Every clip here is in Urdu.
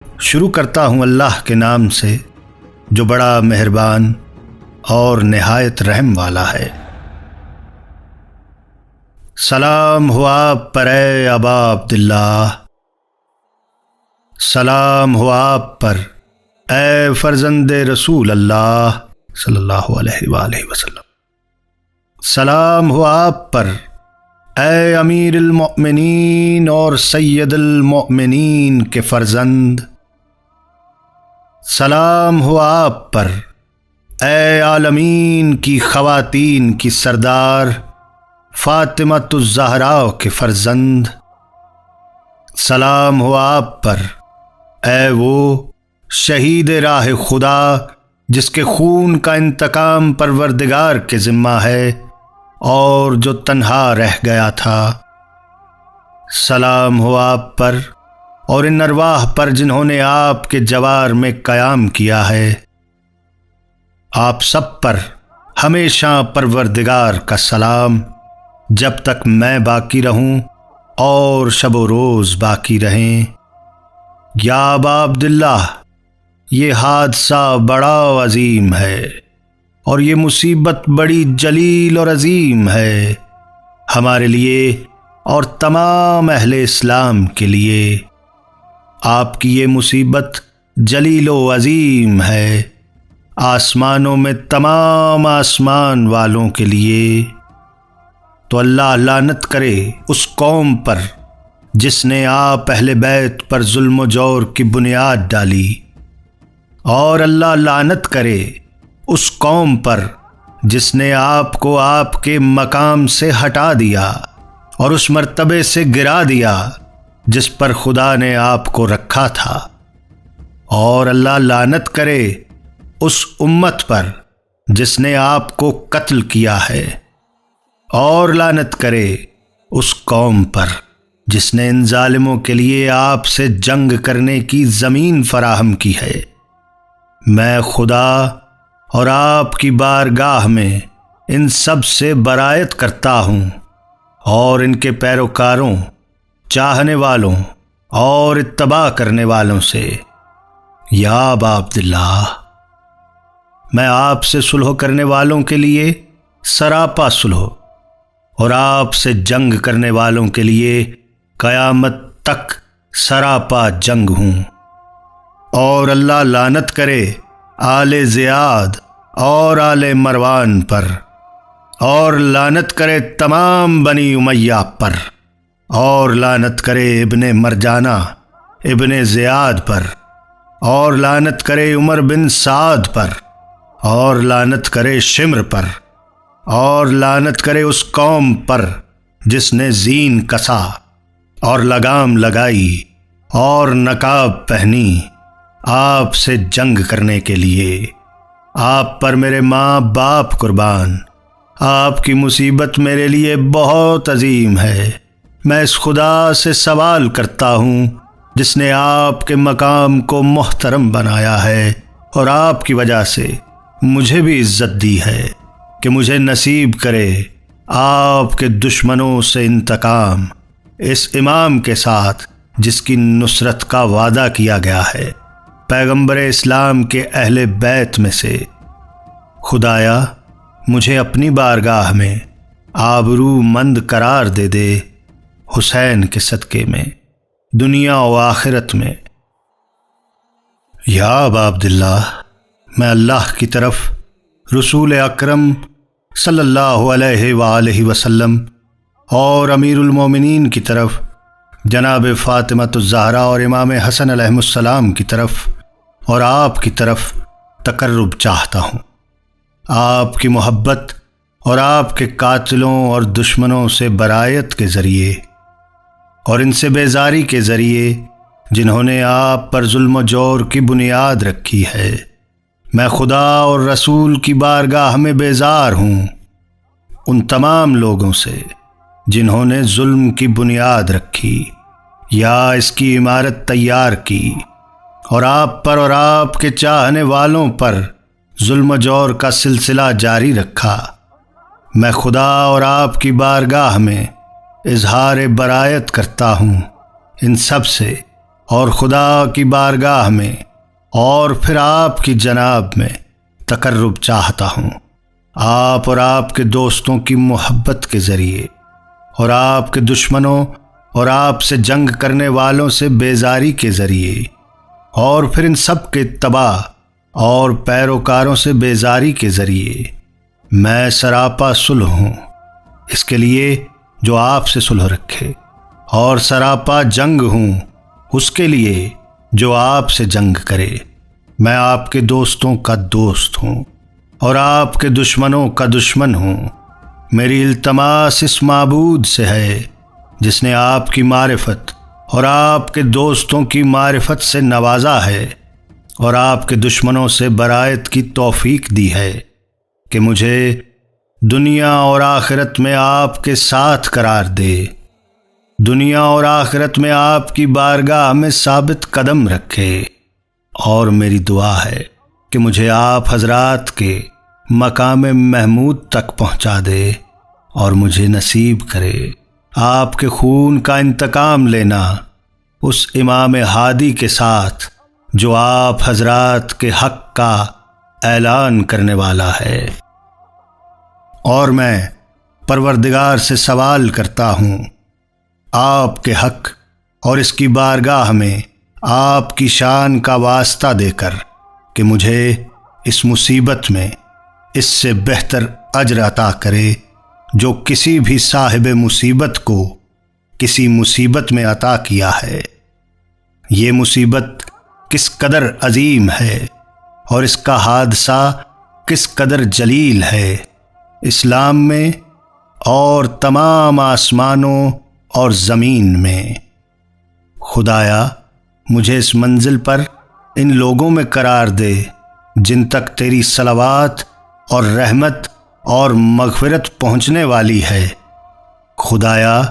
شروع کرتا ہوں اللہ کے نام سے جو بڑا مہربان اور نہایت رحم والا ہے۔ سلام ہو آپ پر اے ابا عبداللہ، سلام ہو آپ پر اے فرزند رسول اللہ صلی اللہ علیہ وآلہ وسلم، سلام ہو آپ پر اے امیر المؤمنین اور سید المؤمنین کے فرزند، سلام ہو آپ پر اے عالمین کی خواتین کی سردار فاطمۃ الزہراء کے فرزند، سلام ہو آپ پر اے وہ شہید راہ خدا جس کے خون کا انتقام پروردگار کے ذمہ ہے اور جو تنہا رہ گیا تھا، سلام ہو آپ پر اور ان ارواح پر جنہوں نے آپ کے جوار میں قیام کیا ہے۔ آپ سب پر ہمیشہ پروردگار کا سلام جب تک میں باقی رہوں اور شب و روز باقی رہیں۔ یا ابا عبداللہ، یہ حادثہ بڑا عظیم ہے اور یہ مصیبت بڑی جلیل اور عظیم ہے ہمارے لیے اور تمام اہل اسلام کے لیے۔ آپ کی یہ مصیبت جلیل و عظیم ہے آسمانوں میں تمام آسمان والوں کے لیے۔ تو اللہ لعنت کرے اس قوم پر جس نے آپ اہل بیت پر ظلم و جور کی بنیاد ڈالی، اور اللہ لعنت کرے اس قوم پر جس نے آپ کو آپ کے مقام سے ہٹا دیا اور اس مرتبے سے گرا دیا جس پر خدا نے آپ کو رکھا تھا، اور اللہ لعنت کرے اس امت پر جس نے آپ کو قتل کیا ہے، اور لعنت کرے اس قوم پر جس نے ان ظالموں کے لیے آپ سے جنگ کرنے کی زمین فراہم کی ہے۔ میں خدا اور آپ کی بارگاہ میں ان سب سے برائت کرتا ہوں اور ان کے پیروکاروں، چاہنے والوں اور اتباع کرنے والوں سے۔ یا ابا عبداللہ، میں آپ سے صلح کرنے والوں کے لیے سراپا صلح اور آپ سے جنگ کرنے والوں کے لیے قیامت تک سراپا جنگ ہوں۔ اور اللہ لعنت کرے آل زیاد اور آل مروان پر، اور لعنت کرے تمام بنی امیہ پر، اور لعنت کرے ابن مرجانہ ابن زیاد پر، اور لعنت کرے عمر بن سعد پر، اور لعنت کرے شمر پر، اور لعنت کرے اس قوم پر جس نے زین کسا اور لگام لگائی اور نقاب پہنی آپ سے جنگ کرنے کے لیے۔ آپ پر میرے ماں باپ قربان، آپ کی مصیبت میرے لیے بہت عظیم ہے۔ میں اس خدا سے سوال کرتا ہوں جس نے آپ کے مقام کو محترم بنایا ہے اور آپ کی وجہ سے مجھے بھی عزت دی ہے، کہ مجھے نصیب کرے آپ کے دشمنوں سے انتقام اس امام کے ساتھ جس کی نصرت کا وعدہ کیا گیا ہے پیغمبر اسلام کے اہل بیت میں سے۔ خدایا، مجھے اپنی بارگاہ میں آبرو مند قرار دے دے حسین کے صدقے میں، دنیا و آخرت میں۔ یا ابا عبداللہ، میں اللہ کی طرف، رسول اکرم صلی اللہ علیہ وآلہ وسلم اور امیر المومنین کی طرف جناب فاطمۃ الزہراء اور امام حسن علیہ السلام کی طرف اور آپ کی طرف تقرب چاہتا ہوں۔ آپ کی محبت اور آپ کے قاتلوں اور دشمنوں سے برائت کے ذریعے اور ان سے بیزاری کے ذریعے جنہوں نے آپ پر ظلم و جور کی بنیاد رکھی ہے، میں خدا اور رسول کی بارگاہ میں بیزار ہوں ان تمام لوگوں سے جنہوں نے ظلم کی بنیاد رکھی یا اس کی عمارت تیار کی اور آپ پر اور آپ کے چاہنے والوں پر ظلم و جور کا سلسلہ جاری رکھا۔ میں خدا اور آپ کی بارگاہ میں اظہار برائت کرتا ہوں ان سب سے اور خدا کی بارگاہ میں اور پھر آپ کی جناب میں تقرب چاہتا ہوں، آپ اور آپ کے دوستوں کی محبت کے ذریعے، اور آپ کے دشمنوں اور آپ سے جنگ کرنے والوں سے بیزاری کے ذریعے، اور پھر ان سب کے تباہ اور پیروکاروں سے بیزاری کے ذریعے میں سراپا صلح ہوں، اس کے لیے جو آپ سے صلح رکھے، اور سراپا جنگ ہوں اس کے لیے جو آپ سے جنگ کرے۔ میں آپ کے دوستوں کا دوست ہوں اور آپ کے دشمنوں کا دشمن ہوں۔ میری التماس اس معبود سے ہے جس نے آپ کی معرفت اور آپ کے دوستوں کی معرفت سے نوازا ہے اور آپ کے دشمنوں سے برائت کی توفیق دی ہے، کہ مجھے دنیا اور آخرت میں آپ کے ساتھ قرار دے، دنیا اور آخرت میں آپ کی بارگاہ میں ثابت قدم رکھے۔ اور میری دعا ہے کہ مجھے آپ حضرات کے مقام محمود تک پہنچا دے اور مجھے نصیب کرے آپ کے خون کا انتقام لینا اس امام ہادی کے ساتھ جو آپ حضرات کے حق کا اعلان کرنے والا ہے۔ اور میں پروردگار سے سوال کرتا ہوں آپ کے حق اور اس کی بارگاہ میں آپ کی شان کا واسطہ دے کر کہ مجھے اس مصیبت میں اس سے بہتر اجر عطا کرے جو کسی بھی صاحب مصیبت کو کسی مصیبت میں عطا کیا ہے۔ یہ مصیبت کس قدر عظیم ہے اور اس کا حادثہ کس قدر جلیل ہے، اسلام میں اور تمام آسمانوں اور زمین میں۔ خدایا مجھے اس منزل پر ان لوگوں میں قرار دے جن تک تیری صلوات اور رحمت اور مغفرت پہنچنے والی ہے۔ خدایا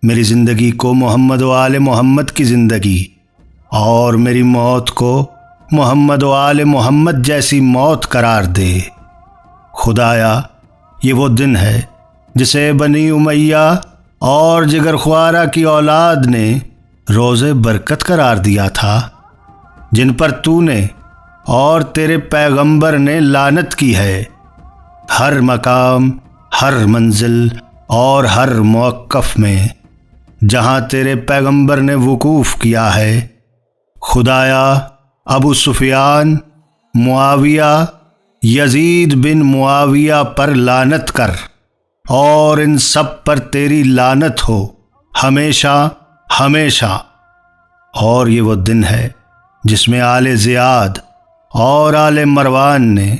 میری زندگی کو محمد و آل محمد کی زندگی اور میری موت کو محمد و آل محمد جیسی موت قرار دے۔ خدایا یہ وہ دن ہے جسے بنی امیہ اور جگر خوارہ کی اولاد نے روز برکت قرار دیا تھا، جن پر تو نے اور تیرے پیغمبر نے لعنت کی ہے۔ ہر مقام، ہر منزل اور ہر موقف میں جہاں تیرے پیغمبر نے وقوف کیا ہے، خدایا ابو سفیان، معاویہ، یزید بن معاویہ پر لعنت کر، اور ان سب پر تیری لعنت ہو ہمیشہ ہمیشہ۔ اور یہ وہ دن ہے جس میں آل زیاد اور آل مروان نے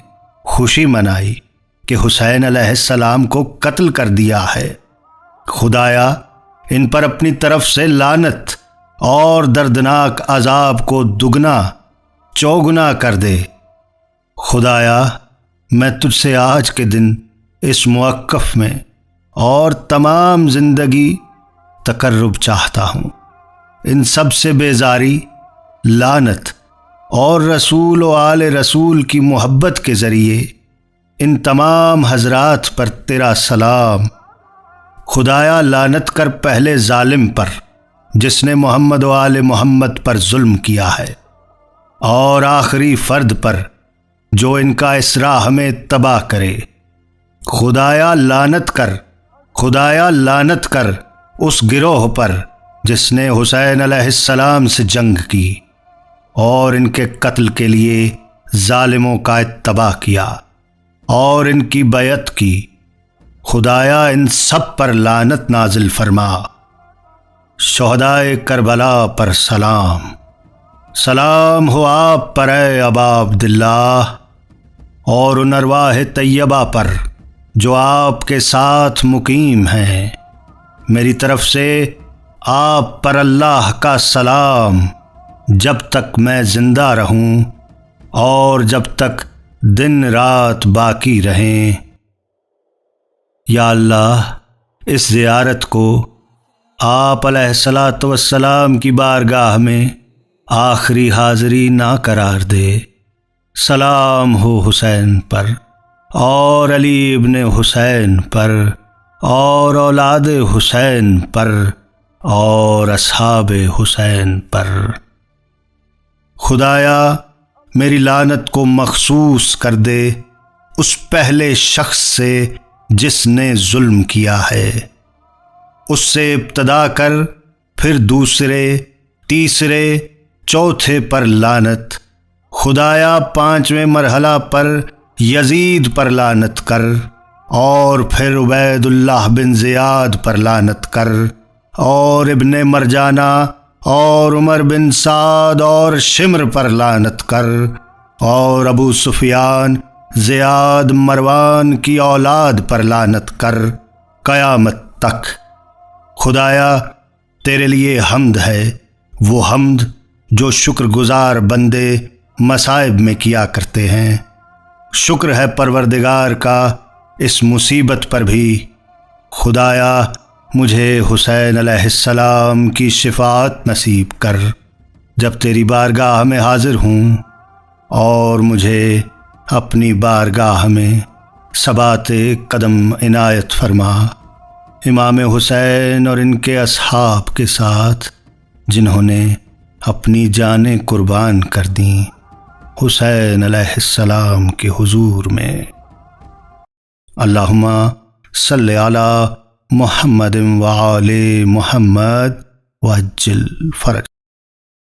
خوشی منائی کہ حسین علیہ السلام کو قتل کر دیا ہے۔ خدایا ان پر اپنی طرف سے لعنت اور دردناک عذاب کو دگنا چوگنا کر دے۔ خدایا میں تجھ سے آج کے دن اس موقف میں اور تمام زندگی تقرب چاہتا ہوں، ان سب سے بیزاری، لعنت اور رسول و آل رسول کی محبت کے ذریعے ان تمام حضرات پر تیرا سلام۔ خدایا لعنت کر پہلے ظالم پر جس نے محمد و آل محمد پر ظلم کیا ہے، اور آخری فرد پر جو ان کا اس راہ میں تباہ کرے۔ خدایا لعنت کر، خدایا لعنت کر اس گروہ پر جس نے حسین علیہ السلام سے جنگ کی اور ان کے قتل کے لیے ظالموں کا اتباع کیا اور ان کی بیعت کی۔ خدایا ان سب پر لعنت نازل فرما۔ شہدائے کربلا پر سلام، سلام ہو آپ پر اے ابا عبداللہ، اور ان ارواح طیبہ پر جو آپ کے ساتھ مقیم ہیں۔ میری طرف سے آپ پر اللہ کا سلام جب تک میں زندہ رہوں اور جب تک دن رات باقی رہیں۔ یا اللہ اس زیارت کو آپ علیہ الصلاۃ والسلام کی بارگاہ میں آخری حاضری نہ قرار دے۔ سلام ہو حسین پر اور علی ابن حسین پر اور اولاد حسین پر اور اصحاب حسین پر۔ خدایا میری لعنت کو مخصوص کر دے اس پہلے شخص سے جس نے ظلم کیا ہے، اس سے ابتدا کر پھر دوسرے، تیسرے، چوتھے پر لعنت۔ خدایا 5ویں مرحلہ پر یزید پر لعنت کر، اور پھر عبید اللہ بن زیاد پر لعنت کر، اور ابن مرجانہ اور عمر بن سعد اور شمر پر لعنت کر، اور ابو سفیان، زیاد، مروان کی اولاد پر لعنت کر قیامت تک۔ خدایا تیرے لیے حمد ہے، وہ حمد جو شکر گزار بندے مصائب میں کیا کرتے ہیں۔ شکر ہے پروردگار کا اس مصیبت پر بھی۔ خدایا مجھے حسین علیہ السلام کی شفاعت نصیب کر جب تیری بارگاہ میں حاضر ہوں، اور مجھے اپنی بارگاہ میں ثبات قدم عنایت فرما، امام حسین اور ان کے اصحاب کے ساتھ جنہوں نے اپنی جانیں قربان کر دیں حسین علیہ السلام کے حضور میں۔ اللہم صلی علی محمد وآل محمد وعجل فرج۔